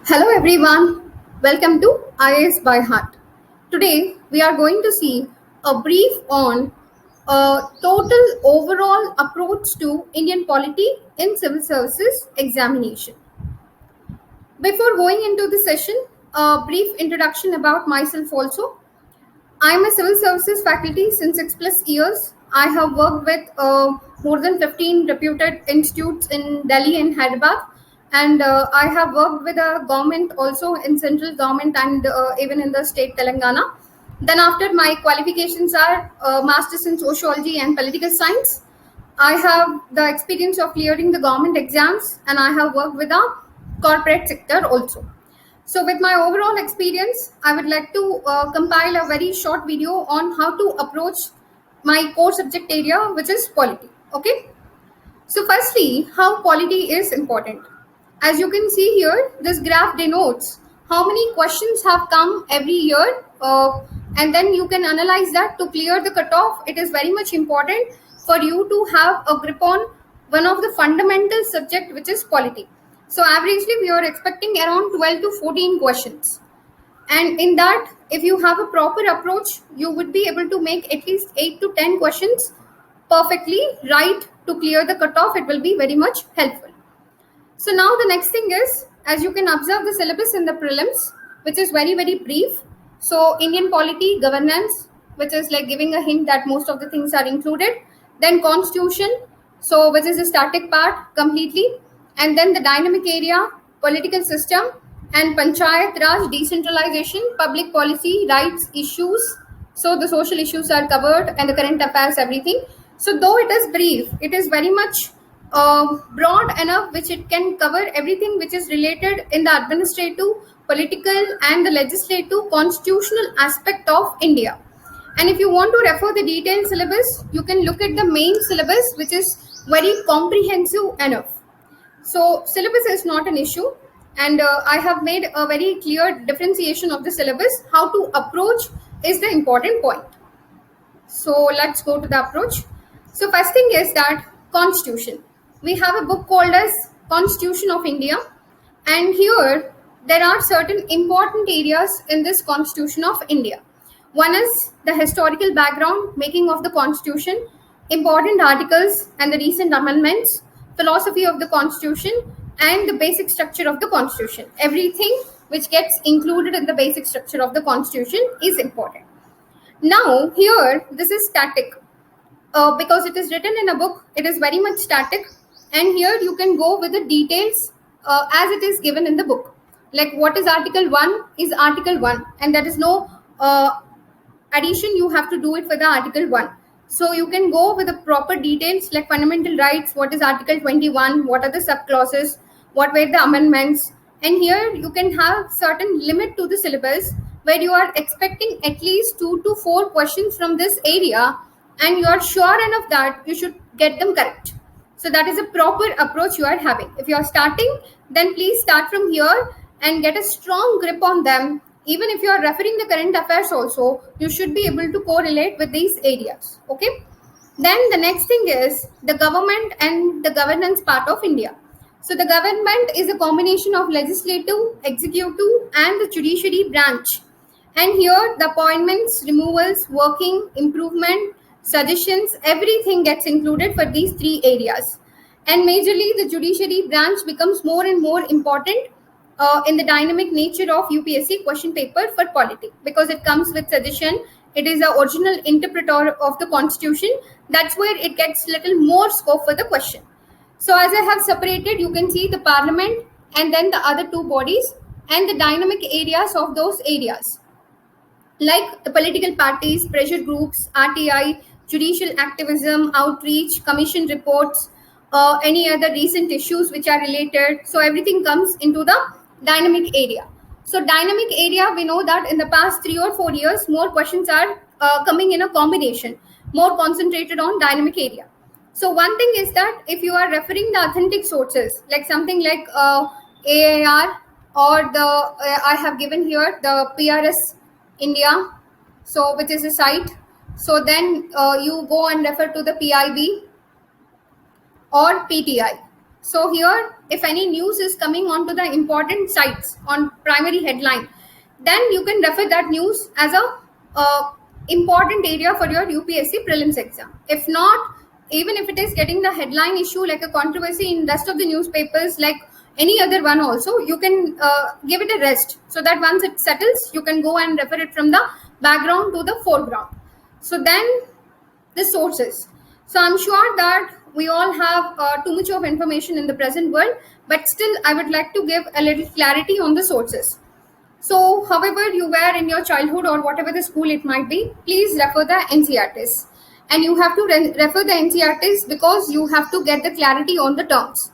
Hello everyone, welcome to IAS by Heart. Today we are going to see a brief on a total overall approach to Indian polity in civil services examination. Before going into the session, a brief introduction about myself also. I am a civil services faculty since 6 plus years. I have worked with more than 15 reputed institutes in Delhi and Hyderabad. And I have worked with the government also in central government and even in the state Telangana. Then after my qualifications are masters in sociology and political science. I have the experience of clearing the government exams and I have worked with the corporate sector also. So, with my overall experience, I would like to compile a very short video on how to approach my core subject area, which is polity. Okay. So, firstly, how polity is important. As you can see here, this graph denotes how many questions have come every year, and then you can analyze that to clear the cutoff. It is very much important for you to have a grip on one of the fundamental subject, which is polity. So, averagely, we are expecting around 12 to 14 questions. And in that, if you have a proper approach, you would be able to make at least 8 to 10 questions perfectly right to clear the cutoff. It will be very much helpful. So now the next thing is, as you can observe the syllabus in the prelims, which is very, very brief. So Indian polity, governance, which is like giving a hint that most of the things are included. Then constitution, so which is the static part completely. And then the dynamic area, political system, and panchayat raj, decentralization, public policy, rights issues. So the social issues are covered and the current affairs, everything. So though it is brief, it is very much broad enough which it can cover everything which is related in the administrative, political, and the legislative constitutional aspect of India. And if you want to refer the detailed syllabus, you can look at the main syllabus, which is very comprehensive enough. So syllabus is not an issue, and I have made a very clear differentiation of the syllabus. How to approach is the important point. So let's go to the approach. So first thing is that constitution. We have a book called as Constitution of India, and here there are certain important areas in this Constitution of India. One is the historical background, making of the Constitution, important articles and the recent amendments, philosophy of the Constitution, and the basic structure of the Constitution. Everything which gets included in the basic structure of the Constitution is important. Now, here, this is static. Because it is written in a book, it is very much static. And here you can go with the details as it is given in the book. Like what is Article 1 is Article 1. And there is no addition you have to do it for the Article 1. So you can go with the proper details like fundamental rights, what is Article 21, what are the subclauses, what were the amendments. And here you can have certain limit to the syllabus where you are expecting at least 2 to 4 questions from this area, and you are sure enough that you should get them correct. So that is a proper approach you are having. If you are starting, then please start from here and get a strong grip on them. Even if you are referring the current affairs also, you should be able to correlate with these areas. Okay. Then the next thing is the government and the governance part of India. So the government is a combination of legislative, executive, and the judiciary branch. And here the appointments, removals, working, improvement, suggestions, everything gets included for these three areas. And majorly the judiciary branch becomes more and more important in the dynamic nature of UPSC question paper for polity, because it comes with suggestion. It is the original interpreter of the constitution. That's where it gets little more scope for the question. So as I have separated, you can see the parliament and then the other two bodies and the dynamic areas of those areas, like the political parties, pressure groups, RTI, judicial activism, outreach, commission reports, any other recent issues which are related. So everything comes into the dynamic area. So dynamic area, we know that in the past 3 or 4 years, more questions are coming in a combination, more concentrated on dynamic area. So one thing is that if you are referring the authentic sources, like something like AAR or the I have given here the PRS India, so which is a site. So then you go and refer to the PIB or PTI. So here, if any news is coming onto the important sites on primary headline, then you can refer that news as a important area for your UPSC prelims exam. If not, even if it is getting the headline issue like a controversy in rest of the newspapers, like any other one also, you can give it a rest, so that once it settles, you can go and refer it from the background to the foreground. So then the sources. So I'm sure that we all have too much of information in the present world, but still I would like to give a little clarity on the sources. So, however you were in your childhood or whatever the school it might be, please refer the NCRTs. And you have to refer the NCRTs because you have to get the clarity on the terms.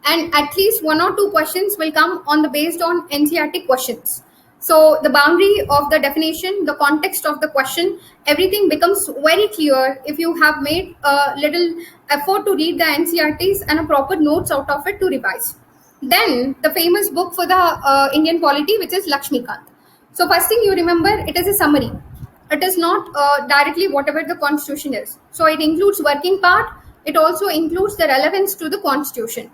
And at least one or two questions will come on the based on NCRT questions. So the boundary of the definition, the context of the question, everything becomes very clear if you have made a little effort to read the NCRTs and a proper notes out of it to revise. Then the famous book for the Indian polity, which is Lakshmikant. So first thing you remember, it is a summary. It is not directly whatever the constitution is. So it includes working part. It also includes the relevance to the constitution.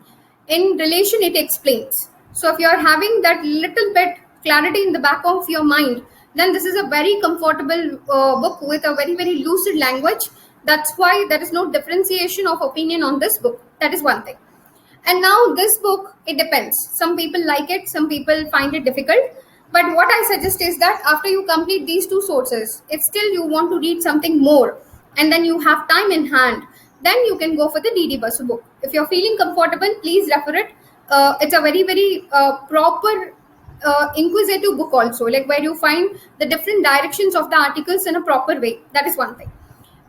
In relation, it explains. So if you are having that little bit clarity in the back of your mind, then this is a very comfortable book with a very, very lucid language. That's why there is no differentiation of opinion on this book. That is one thing. And now this book, it depends. Some people like it, some people find it difficult. But what I suggest is that after you complete these two sources, if still you want to read something more and then you have time in hand, then you can go for the DD Basu book. If you're feeling comfortable, please refer it. It's a very, very proper inquisitive book also, like where you find the different directions of the articles in a proper way. That is one thing.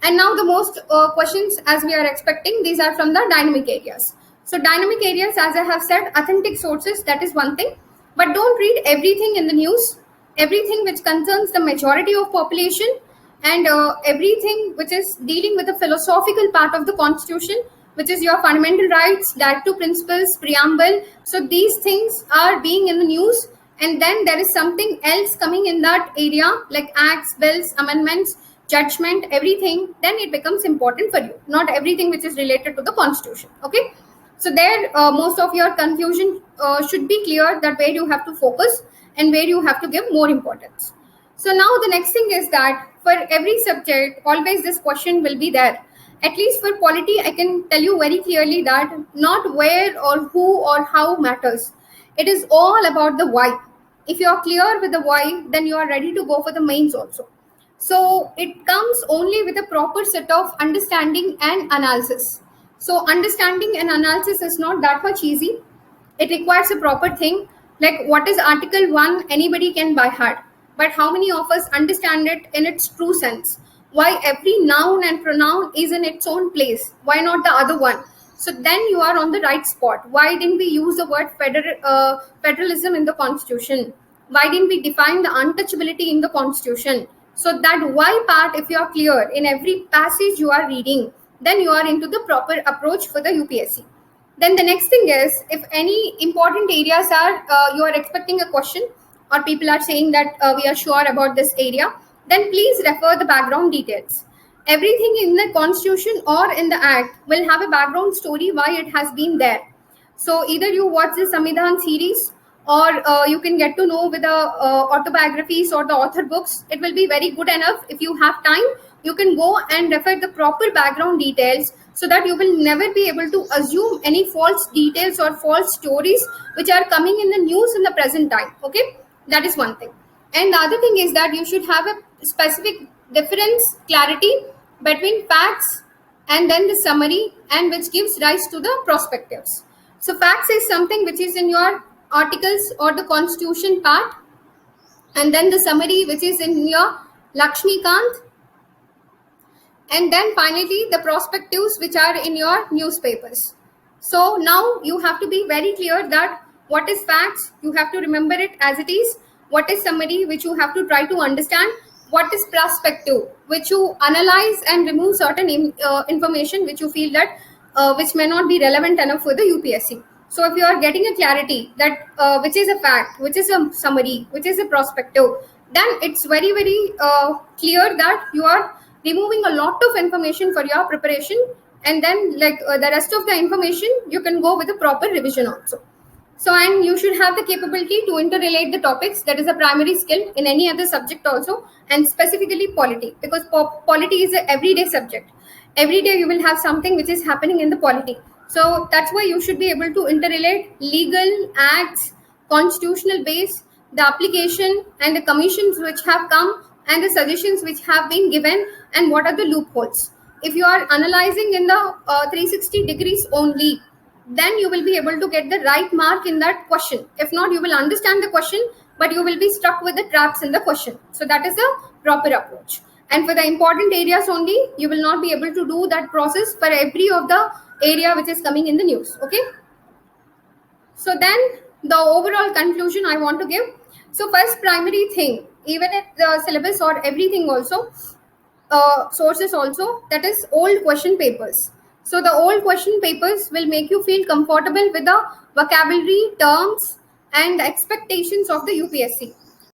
And now the most questions as we are expecting, these are from the dynamic areas. So dynamic areas, as I have said, authentic sources, that is one thing. But don't read everything in the news, everything which concerns the majority of population, and everything which is dealing with the philosophical part of the constitution, which is your fundamental rights, directive principles, preamble. So these things are being in the news, and then there is something else coming in that area like acts, bills, amendments, judgment, everything, then it becomes important for you, not everything which is related to the constitution. Okay, so there most of your confusion should be clear, that where you have to focus and where you have to give more importance. So now the next thing is that for every subject, always this question will be there. At least for polity, I can tell you very clearly that not where or who or how matters. It is all about the why. If you are clear with the why, then you are ready to go for the mains also. So it comes only with a proper set of understanding and analysis. So understanding and analysis is not that much easy. It requires a proper thing. Like what is Article 1, anybody can by heart. But how many of us understand it in its true sense? Why every noun and pronoun is in its own place? Why not the other one? So then you are on the right spot. Why didn't we use the word federalism in the constitution? Why didn't we define the untouchability in the constitution? So that why part, if you are clear in every passage you are reading, then you are into the proper approach for the UPSC. Then the next thing is, if any important areas are you are expecting a question, or people are saying that we are sure about this area, then please refer the background details. Everything in the constitution or in the act will have a background story why it has been there. So either you watch the Samvidhan series, or you can get to know with the autobiographies or the author books. It will be very good enough. If you have time, you can go and refer the proper background details, so that you will never be able to assume any false details or false stories which are coming in the news in the present time. Okay, that is one thing. And the other thing is that you should have a specific difference, clarity between facts and then the summary, and which gives rise to the prospectives. So facts is something which is in your articles or the constitution part, and then the summary which is in your Lakshmikant, and then finally the prospectives which are in your newspapers. So now you have to be very clear that what is facts, you have to remember it as it is. What is summary, which you have to try to understand. What is prospective, which you analyze and remove certain information which you feel that which may not be relevant enough for the UPSC. So if you are getting a clarity that which is a fact, which is a summary, which is a prospective, then it's very, very clear that you are removing a lot of information for your preparation, and then the rest of the information you can go with a proper revision also. So, and you should have the capability to interrelate the topics. That is a primary skill in any other subject also, and specifically polity, because polity is an everyday subject. Every day you will have something which is happening in the polity. So that's why you should be able to interrelate legal acts, constitutional base, the application, and the commissions which have come, and the suggestions which have been given, and what are the loopholes. If you are analyzing in the 360 degrees only, then you will be able to get the right mark in that question. If not, you will understand the question, but you will be stuck with the traps in the question. So that is a proper approach. And for the important areas only, you will not be able to do that process for every of the area which is coming in the news. Okay. So then the overall conclusion I want to give. So first primary thing, even if the syllabus or everything also, sources also, that is old question papers. So the old question papers will make you feel comfortable with the vocabulary, terms, and expectations of the UPSC.